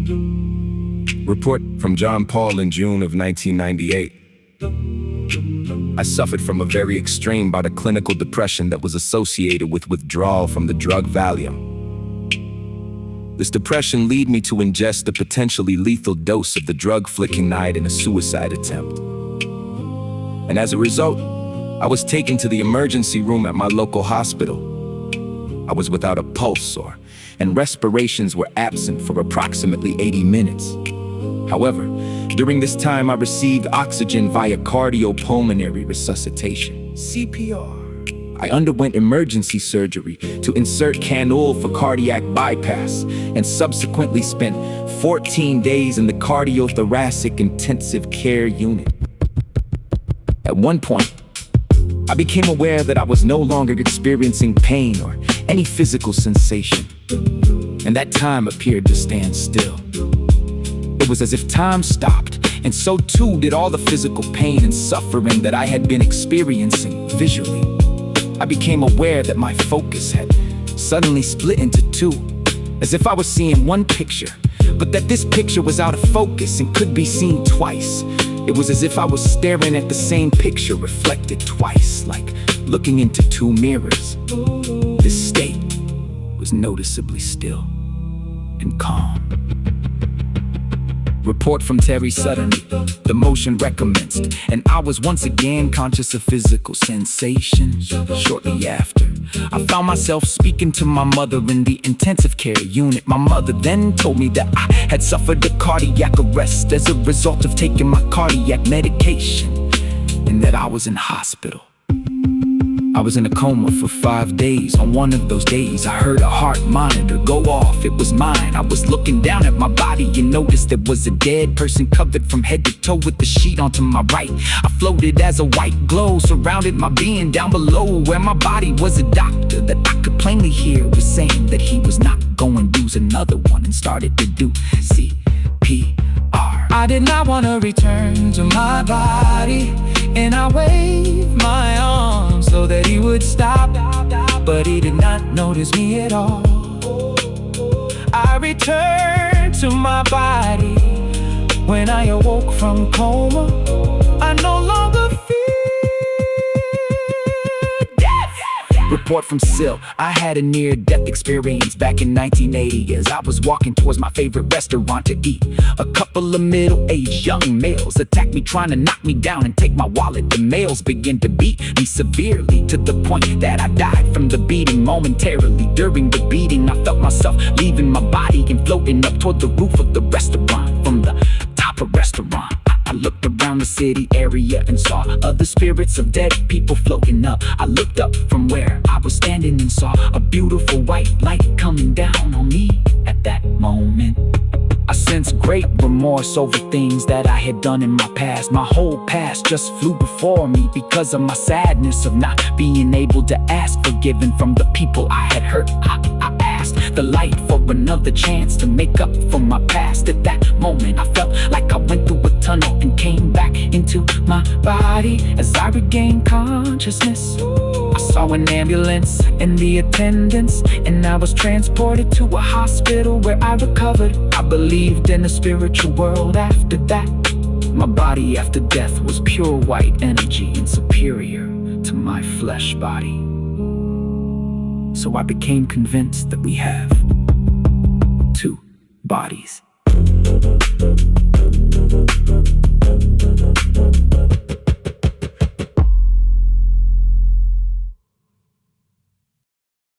Report from John Paul in June of 1998. I suffered from a very extreme bout of clinical depression that was associated with withdrawal from the drug Valium. This depression led me to ingest a potentially lethal dose of the drug flickingide in a suicide attempt. And as a result, I was taken to the emergency room at my local hospital. I was without a pulse and respirations were absent for approximately 80 minutes. However, during this time I received oxygen via cardiopulmonary resuscitation, CPR. I underwent emergency surgery to insert cannula for cardiac bypass and subsequently spent 14 days in the cardiothoracic intensive care unit. At one point, I became aware that I was no longer experiencing pain or any physical sensation, and that time appeared to stand still. It was as if time stopped, and so too did all the physical pain and suffering that I had been experiencing visually. I became aware that my focus had suddenly split into two, as if I was seeing one picture, but that this picture was out of focus and could be seen twice. It was as if I was staring at the same picture reflected twice, like looking into two mirrors. This state was noticeably still and calm. Report from Terry suddenly, the motion recommenced, and I was once again conscious of physical sensation. Shortly after, I found myself speaking to my mother in the intensive care unit. My mother then told me that I had suffered a cardiac arrest as a result of taking my cardiac medication, and that I was in hospital. I was in a coma for 5 days. On one of those days, I heard a heart monitor go off. It was mine. I was looking down at my body and noticed there was a dead person covered from head to toe with the sheet onto my right. I floated as a white glow surrounded my being. Down below where my body was, a doctor that I could plainly hear was saying that he was not going to use another one, and started to do CPR. I did not want to return to my body, and I waved my arms so that he would stop, but he did not notice me at all. I returned to my body when I awoke from coma. I no longer fear death. Report from Sil. I had a near-death experience back in 1980 as I was walking towards my favorite restaurant to eat. A couple of middle-aged young males attacked me, trying to knock me down and take my wallet. The males began to beat me severely to the point that I died from the beating momentarily. During the beating, I felt myself leaving my body and floating up toward the roof of the restaurant. From the top of restaurant, I looked around the city area and saw other spirits of dead people floating up. I looked up from where I was standing and saw a beautiful white light coming down on me. At that moment, I sensed great remorse over things that I had done in my past. My whole past just flew before me because of my sadness of not being able to ask forgiven from the people I had hurt. I asked the light for another chance to make up for my past. At that moment, I felt like I went through a tunnel and came back into my body. As I regained consciousness, I saw an ambulance and the attendants, and I was transported to a hospital where I recovered. I believed in a spiritual world after that. My body after death was pure white energy and superior to my flesh body. So I became convinced that we have two bodies.